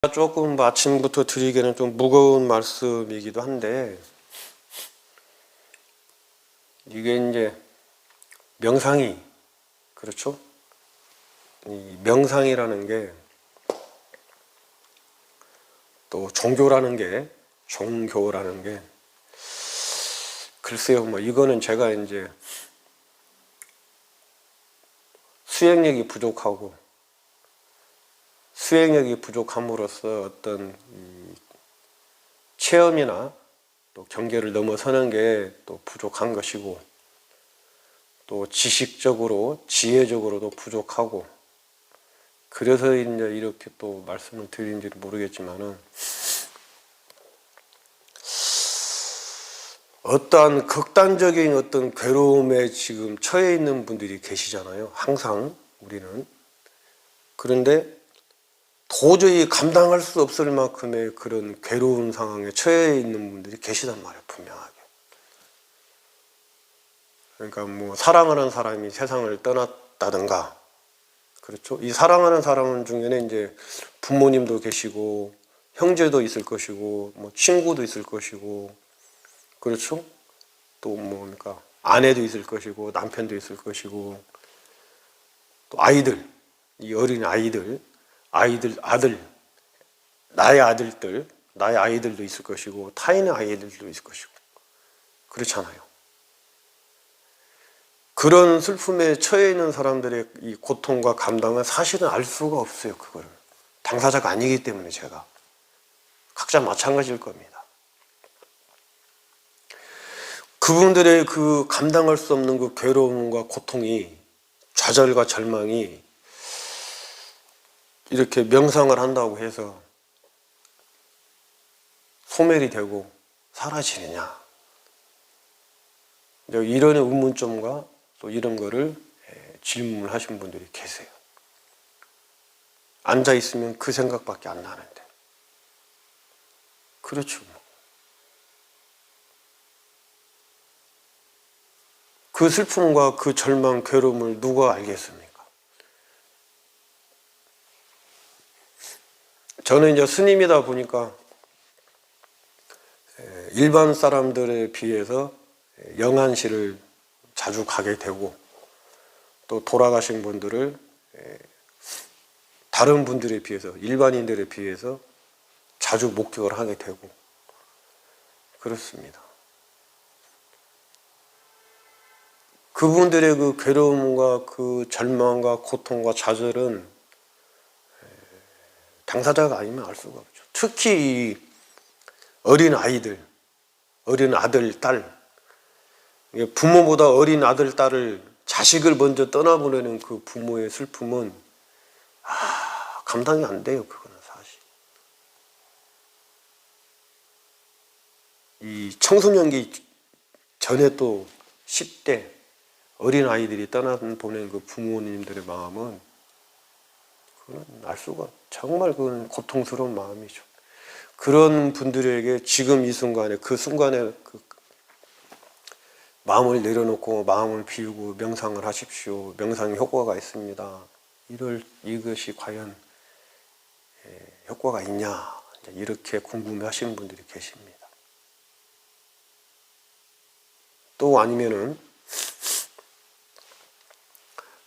조금 아침부터 드리기에는 좀 무거운 말씀이기도 한데, 이게 이제 명상이, 그렇죠? 이 명상이라는 게 또 종교라는 게 글쎄요, 뭐 이거는 제가 이제 수행력이 부족함으로써 어떤 체험이나 또 경계를 넘어서는 게 또 부족한 것이고, 또 지식적으로, 지혜적으로도 부족하고, 그래서 이제 이렇게 또 말씀을 드린지 모르겠지만은, 어떠한 극단적인 어떤 괴로움에 지금 처해 있는 분들이 계시잖아요. 항상 우리는. 그런데 도저히 감당할 수 없을 만큼의 그런 괴로운 상황에 처해 있는 분들이 계시단 말이에요, 분명하게. 그러니까 뭐 사랑하는 사람이 세상을 떠났다든가, 그렇죠? 이 사랑하는 사람 중에는 이제 부모님도 계시고, 형제도 있을 것이고, 뭐 친구도 있을 것이고, 그렇죠? 또 뭡니까? 아내도 있을 것이고, 남편도 있을 것이고, 또 아이들, 이 어린 아이들, 아들, 나의 아이들도 있을 것이고, 타인의 아이들도 있을 것이고, 그렇잖아요. 그런 슬픔에 처해 있는 사람들의 이 고통과 감당은 사실은 알 수가 없어요, 그거를. 당사자가 아니기 때문에 제가. 각자 마찬가지일 겁니다. 그분들의 그 감당할 수 없는 그 괴로움과 고통이, 좌절과 절망이 이렇게 명상을 한다고 해서 소멸이 되고 사라지느냐. 이런 의문점과 또 이런 거를 질문을 하신 분들이 계세요. 앉아있으면 그 생각밖에 안 나는데. 그렇죠. 그 슬픔과 그 절망, 괴로움을 누가 알겠습니까? 저는 이제 스님이다 보니까 일반 사람들에 비해서 영안실을 자주 가게 되고, 또 돌아가신 분들을 다른 분들에 비해서, 일반인들에 비해서 자주 목격을 하게 되고 그렇습니다. 그분들의 그 괴로움과 그 절망과 고통과 좌절은 당사자가 아니면 알 수가 없죠. 특히 이 어린 아이들, 어린 아들, 딸, 부모보다 어린 아들, 딸을, 자식을 먼저 떠나보내는 그 부모의 슬픔은 감당이 안 돼요. 그거는 사실. 이 청소년기 전에 또 10대 어린 아이들이 떠나보낸 그 부모님들의 마음은 그건 알 수가, 정말 그건 고통스러운 마음이죠. 그런 분들에게 지금 이 순간에, 그 순간에 그 마음을 내려놓고 마음을 비우고 명상을 하십시오. 명상에 효과가 있습니다. 이것이 과연 효과가 있냐, 이렇게 궁금해 하시는 분들이 계십니다. 또 아니면은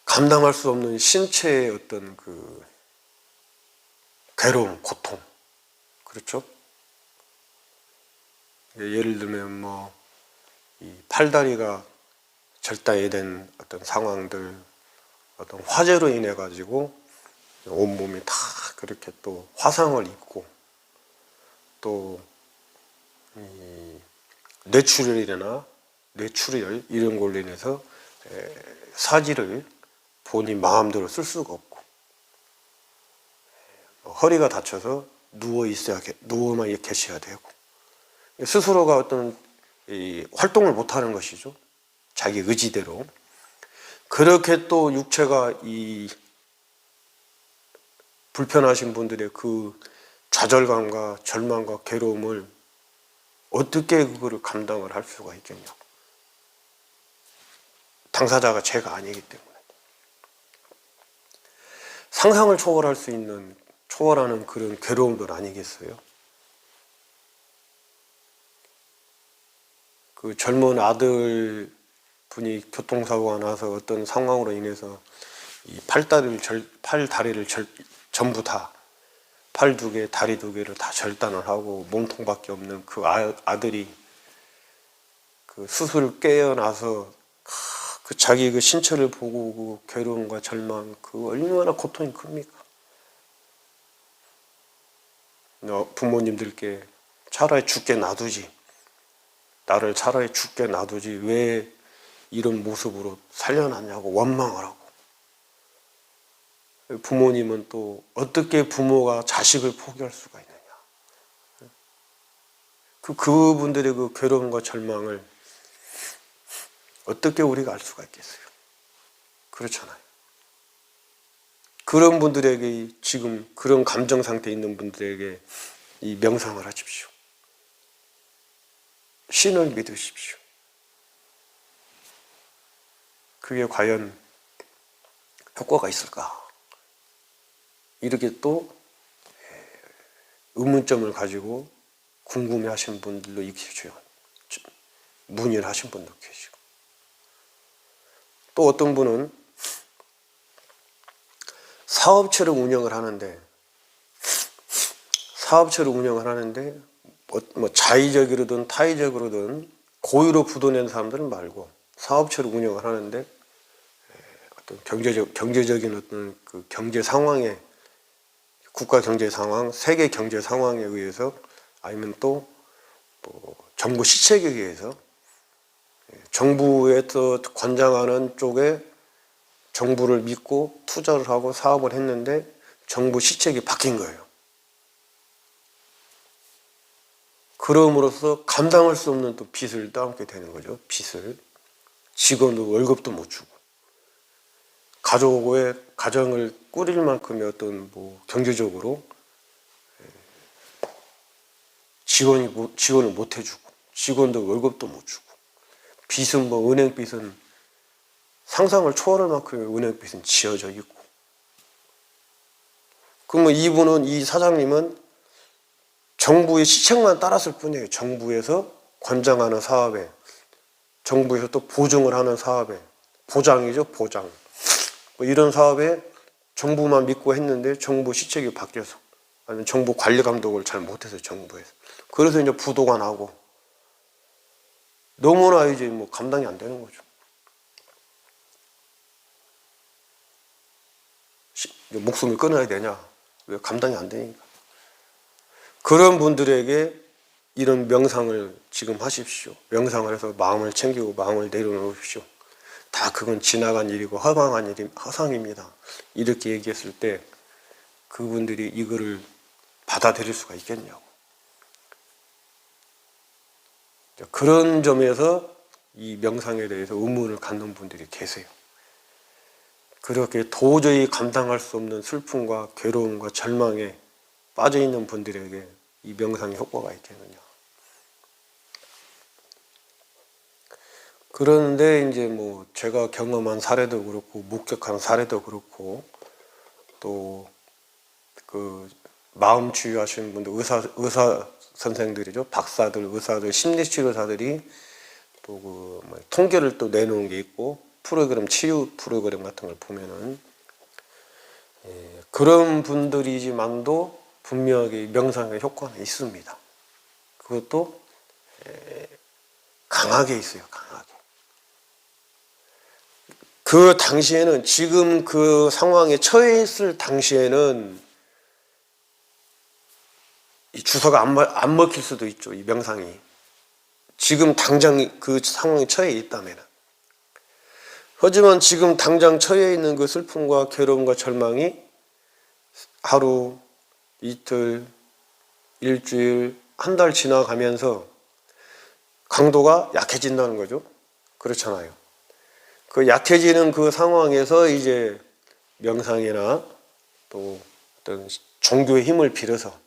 감당할 수 없는 신체의 어떤 그 괴로움, 고통, 그렇죠? 예를 들면 뭐 이 팔다리가 절단이 어떤 상황들, 어떤 화재로 인해 가지고 온몸이 다 그렇게 또 화상을 입고, 또 뇌출혈이나 뇌출혈 이런 걸로 인해서 사지를 본인 마음대로 쓸 수가 없고, 허리가 다쳐서 누워만 계셔야 되고, 스스로가 어떤 활동을 못하는 것이죠. 자기 의지대로. 그렇게 또 육체가 이 불편하신 분들의 그 좌절감과 절망과 괴로움을 어떻게 그거를 감당을 할 수가 있겠냐고. 당사자가 제가 아니기 때문에. 상상을 초월할 수 있는 초월하는 그런 괴로움들 아니겠어요? 그 젊은 아들 분이 교통사고가 나서 어떤 상황으로 인해서 이 팔다리를 전부 다, 팔 두 개, 다리 두 개를 다 절단을 하고 몸통밖에 없는 그 아들이 그 수술 깨어나서 그 자기 그 신체를 보고 그 괴로움과 절망, 그 얼마나 고통이 큽니까? 부모님들께 차라리 죽게 놔두지, 나를 차라리 죽게 놔두지 왜 이런 모습으로 살려놨냐고 원망을 하고, 부모님은 또 어떻게 부모가 자식을 포기할 수가 있느냐, 그분들의 그 괴로움과 절망을 어떻게 우리가 알 수가 있겠어요? 그렇잖아요. 그런 분들에게, 지금 그런 감정 상태에 있는 분들에게 이 명상을 하십시오. 신을 믿으십시오. 그게 과연 효과가 있을까? 이렇게 또 의문점을 가지고 궁금해하시는 분들도 계시죠. 문의를 하신 분도 계시고, 또 어떤 분은 사업체를 운영을 하는데 뭐 자의적으로든 타의적으로든 고의로 부도낸 사람들은 말고, 사업체를 운영을 하는데 어떤 경제적인 어떤 그 경제 상황에, 국가 경제 상황, 세계 경제 상황에 의해서, 아니면 또 정부 시책에 의해서 정부에서 권장하는 쪽에 정부를 믿고 투자를 하고 사업을 했는데 정부 시책이 바뀐 거예요. 그럼으로써 감당할 수 없는 또 빚을 떠안게 되는 거죠. 빚을. 직원도 월급도 못 주고, 가정을 꾸릴 만큼의 어떤 경제적으로 지원을 못 해주고, 직원도 월급도 못 주고, 빚은 은행빚은 상상을 초월할 만큼의 은행빚은 지어져 있고, 그러면 이 사장님은 정부의 시책만 따랐을 뿐이에요. 정부에서 권장하는 사업에, 정부에서 또 보증을 하는 사업에, 보장이죠, 보장. 이런 사업에 정부만 믿고 했는데 정부 시책이 바뀌어서, 아니면 정부 관리 감독을 잘 못해서 정부에서, 그래서 이제 부도가 나고 너무나 이제 감당이 안 되는 거죠. 목숨을 끊어야 되냐? 왜 감당이 안 되니까. 그런 분들에게 이런 명상을 지금 하십시오. 명상을 해서 마음을 챙기고 마음을 내려놓으십시오. 다 그건 지나간 일이고 허상입니다. 이렇게 얘기했을 때 그분들이 이거를 받아들일 수가 있겠냐고. 그런 점에서 이 명상에 대해서 의문을 갖는 분들이 계세요. 그렇게 도저히 감당할 수 없는 슬픔과 괴로움과 절망에 빠져있는 분들에게 이 명상의 효과가 있겠느냐. 그런데 이제 제가 경험한 사례도 그렇고, 목격한 사례도 그렇고, 또 그 마음 치유하시는 분들, 의사 선생들이죠. 박사들, 의사들, 심리치료사들이 또 통계를 또 내놓은 게 있고, 치유 프로그램 같은 걸 보면은, 그런 분들이지만도 분명하게 명상의 효과는 있습니다. 그것도 강하게 있어요, 강하게. 그 당시에는, 지금 그 상황에 처해 있을 당시에는 이 주사가 안 먹힐 수도 있죠, 이 명상이. 지금 당장 그 상황에 처해 있다면. 하지만 지금 당장 처해 있는 그 슬픔과 괴로움과 절망이 하루, 이틀, 일주일, 한 달 지나가면서 강도가 약해진다는 거죠. 그렇잖아요. 그 약해지는 그 상황에서 이제 명상이나 또 어떤 종교의 힘을 빌어서,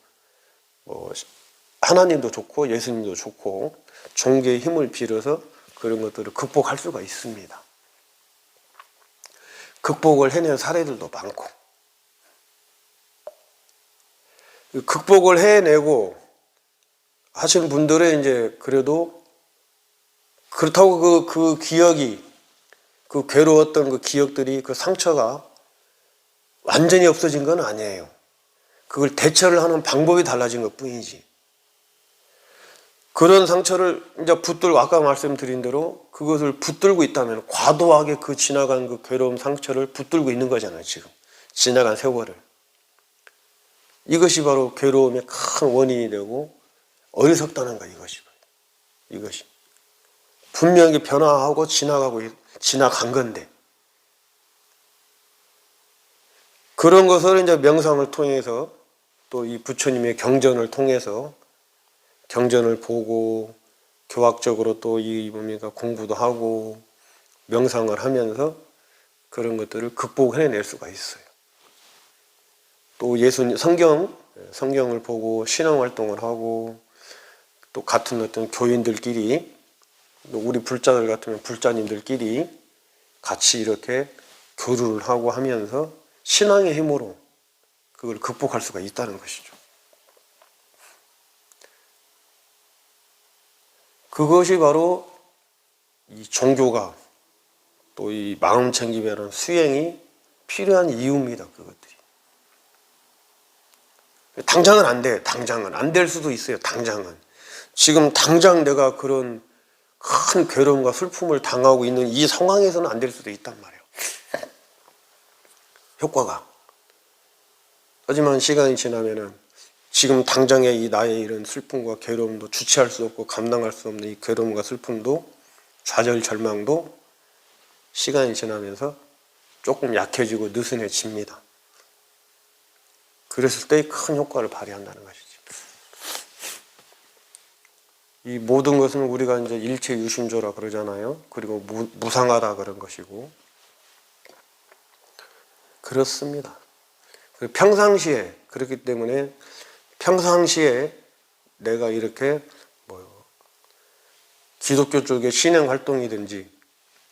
하나님도 좋고 예수님도 좋고 종교의 힘을 빌어서 그런 것들을 극복할 수가 있습니다. 극복을 해낸 사례들도 많고, 극복을 해내고 하신 분들의 이제 그래도 그렇다고 그 기억이 그 괴로웠던 그 기억들이 그 상처가 완전히 없어진 건 아니에요. 그걸 대처를 하는 방법이 달라진 것 뿐이지. 그런 상처를 이제 붙들고 아까 말씀드린 대로 그것을 붙들고 있다면 과도하게 그 지나간 그 괴로움 상처를 붙들고 있는 거잖아요. 지금 지나간 세월을. 이것이 바로 괴로움의 큰 원인이 되고 어리석다는 거예요. 이것이 분명히 변화하고 지나간 건데 그런 것을 이제 명상을 통해서 또 이 부처님의 경전을 통해서 경전을 보고 교학적으로 또 이 뭡니까 공부도 하고 명상을 하면서 그런 것들을 극복해낼 수가 있어요. 또 성경을 보고 신앙 활동을 하고 또 같은 어떤 교인들끼리 또 우리 불자들 같으면 불자님들끼리 같이 이렇게 교류를 하고 하면서 신앙의 힘으로 그걸 극복할 수가 있다는 것이죠. 그것이 바로 이 종교가 또 이 마음 챙김이라는 수행이 필요한 이유입니다. 그것들이. 당장은 안 돼. 당장은 안 될 수도 있어요. 당장은. 지금 당장 내가 그런 큰 괴로움과 슬픔을 당하고 있는 이 상황에서는 안 될 수도 있단 말이에요. 효과가. 하지만 시간이 지나면은 지금 당장의 이 나의 이런 슬픔과 괴로움도 주체할 수 없고 감당할 수 없는 이 괴로움과 슬픔도 좌절 절망도 시간이 지나면서 조금 약해지고 느슨해집니다. 그랬을 때 큰 효과를 발휘한다는 것이죠. 이 모든 것은 우리가 이제 일체 유심조라 그러잖아요. 그리고 무상하다 그런 것이고 그렇습니다. 평상시에 그렇기 때문에 평상시에 내가 이렇게 기독교 쪽의 신앙 활동이든지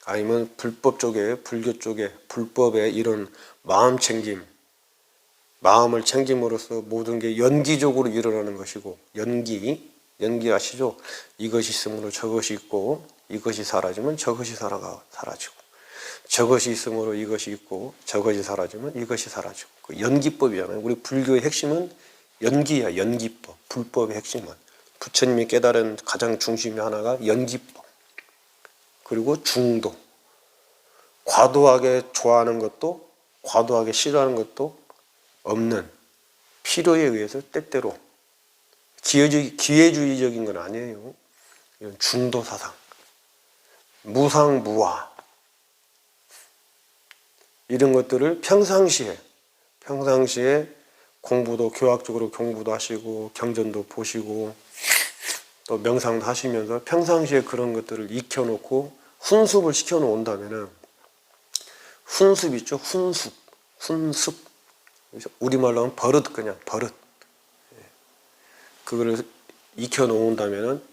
아니면 불법 쪽에 불교 쪽에 불법의 이런 마음 챙김 마음을 챙김으로써 모든 게 연기적으로 일어나는 것이고 연기 아시죠? 이것이 있으므로 저것이 있고 이것이 사라지면 저것이 사라지고 저것이 있으므로 이것이 있고 저것이 사라지면 이것이 사라지고 그 연기법이잖아요. 우리 불교의 핵심은 연기야. 연기법. 불법의 핵심은 부처님이 깨달은 가장 중심이 하나가 연기법 그리고 중도 과도하게 좋아하는 것도 과도하게 싫어하는 것도 없는 필요에 의해서 때때로 기회주의적인 건 아니에요. 이런 중도 사상 무상무화 이런 것들을 평상시에 공부도 교학적으로 공부도 하시고 경전도 보시고 또 명상도 하시면서 평상시에 그런 것들을 익혀놓고 훈습을 시켜놓은다면은 훈습 있죠? 훈습 우리말로 하면 버릇 그냥 버릇 그거를 익혀놓은다면은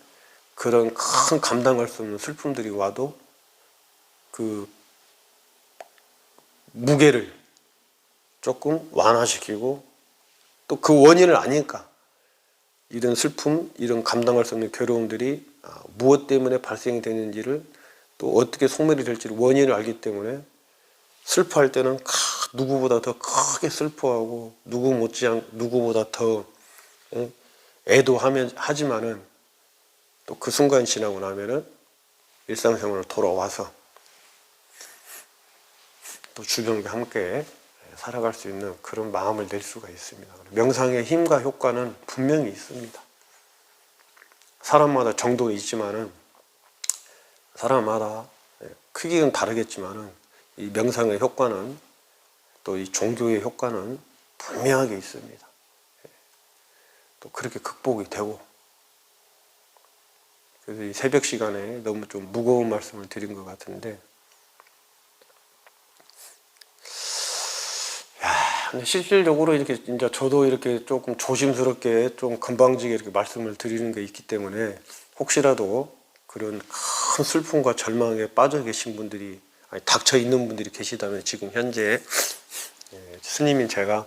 그런 큰 감당할 수 없는 슬픔들이 와도 그 무게를 조금 완화시키고 또 그 원인을 아니까 이런 슬픔, 이런 감당할 수 없는 괴로움들이 무엇 때문에 발생이 되는지를 또 어떻게 소멸이 될지를 원인을 알기 때문에 슬퍼할 때는 누구보다 더 크게 슬퍼하고 누구보다 더 하지만은 또 그 순간 지나고 나면은 일상생활로 돌아와서 또 주변과 함께 살아갈 수 있는 그런 마음을 낼 수가 있습니다. 명상의 힘과 효과는 분명히 있습니다. 사람마다 정도가 있지만은 사람마다 크기는 다르겠지만은 이 명상의 효과는 또 이 종교의 효과는 분명하게 있습니다. 또 그렇게 극복이 되고 그래서 이 새벽 시간에 너무 좀 무거운 말씀을 드린 것 같은데 근데 실질적으로 이렇게 이제 저도 이렇게 조금 조심스럽게 좀 건방지게 이렇게 말씀을 드리는 게 있기 때문에 혹시라도 그런 큰 슬픔과 절망에 빠져 계신 분들이 닥쳐 있는 분들이 계시다면 지금 현재 스님인 제가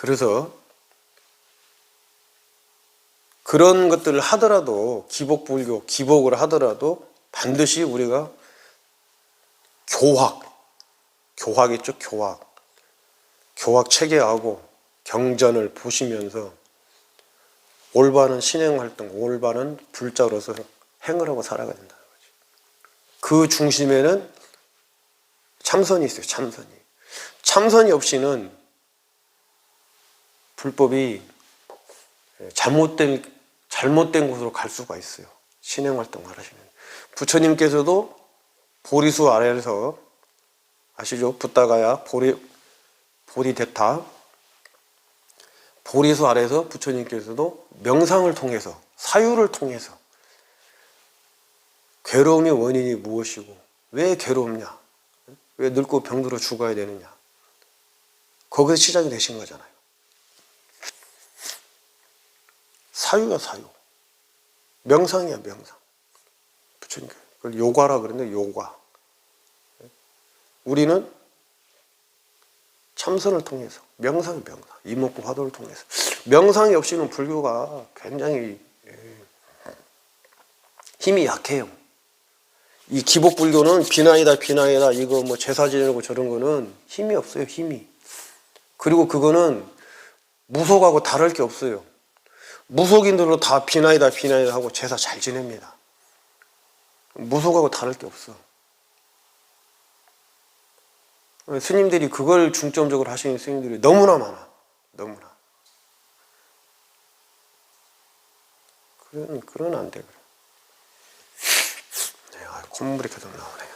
그래서 그런 것들을 하더라도 기복불교, 기복을 하더라도 반드시 우리가 교학 있죠, 교학 체계하고 경전을 보시면서 올바른 신행활동, 올바른 불자로서 행을 하고 살아가야 된다는 거죠. 그 중심에는 참선이 있어요. 참선이 없이는 불법이 잘못된 곳으로 갈 수가 있어요. 신행활동을 하시면. 부처님께서도 보리수 아래에서 아시죠? 붓다가야 보리대타 보리수 아래에서 부처님께서도 명상을 통해서 사유를 통해서 괴로움의 원인이 무엇이고 왜 괴롭냐? 왜 늙고 병들어 죽어야 되느냐? 거기서 시작이 되신 거잖아요. 사유야 사유. 명상이야 명상. 부처님 그걸 요가라 그러는데 요가. 우리는 참선을 통해서 명상 이목구 화도를 통해서 명상이 없이는 불교가 굉장히 힘이 약해요. 이 기복불교는 비나이다 이거 뭐 제사 지내고 저런 거는 힘이 없어요. 힘이. 그리고 그거는 무속하고 다를 게 없어요. 무속인들도 다 비나이다 하고 제사 잘 지냅니다. 무속하고 다를 게 없어. 스님들이 그걸 중점적으로 하시는 스님들이 너무나 많아. 너무나. 그러면 안 돼. 그래. 네, 콧물이 계속 나오네.